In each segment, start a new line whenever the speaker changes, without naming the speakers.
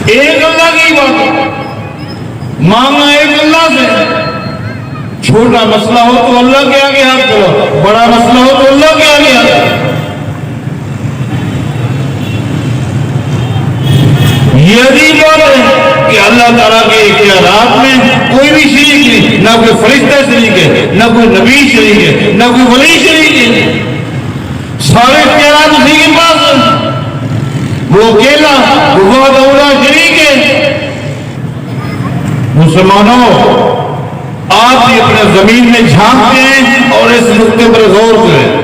ایک اللہ کی عبادت، مانگنا ایک اللہ سے۔ چھوٹا مسئلہ ہو تو اللہ کے آگے ہاتھ کرو، بڑا مسئلہ ہو تو اللہ کے آگے ہاتھ کرو۔ یہ عجیب بات ہے کہ اللہ تعالیٰ کے اختیارات میں کوئی بھی شریک نہیں، نہ کوئی فرشتہ شریک ہے، نہ کوئی نبی شریک ہے، نہ کوئی ولی شریک ہے، سارے اختیارات اسی کے پاس ہیں، وہ اکیلا وحدہ لا شریک ہے۔ مسلمانوں، آپ بھی اپنے زمین میں جھانکتے ہیں اور اس نقطے پر غور کریں،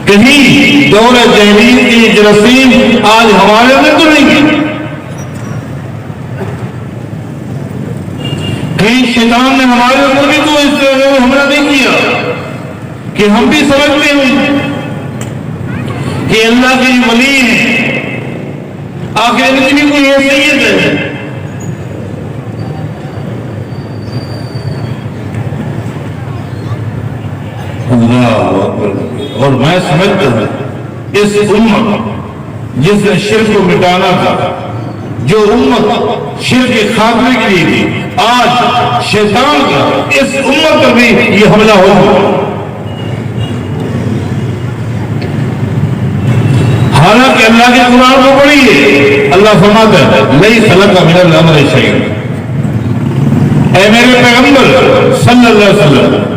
کہیں دور جاہلیت کی جراثیم آج ہمارے اندر تو نہیں کی، کہیں شیطان نے ہمارے اوپر بھی تو اس طرح حملہ نہیں کیا کہ ہم بھی سمجھتے ہیں کہ اللہ کے ولی ہیں، آخر ان کی بھی کوئی حیثیت ہے۔ اللہ اکبر۔ اور میں سمجھتا ہوں اس امت جس نے شرک کو مٹانا تھا، جو امت شرک کے خاتمے کے لیے تھی، آج شیطان کا اس امت پر بھی یہ حملہ ہوگا۔ حالانکہ اللہ کے قرآن کو پڑھیے، اللہ فرماتا ہے لیس لک من الامر شیء، اے میرے پیغمبر صلی اللہ علیہ وسلم،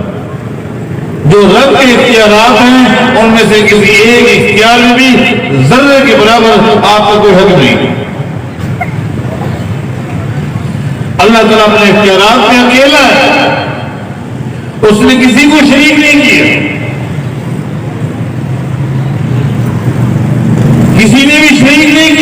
جو رب کے اختیارات ہیں ان میں سے کسی ایک اختیار میں بھی ذرے کے برابر آپ کا کوئی حق نہیں۔ اللہ تعالیٰ اپنے اختیارات میں اکیلا ہے، اس نے کسی کو شریک نہیں کیا، کسی نے بھی شریک نہیں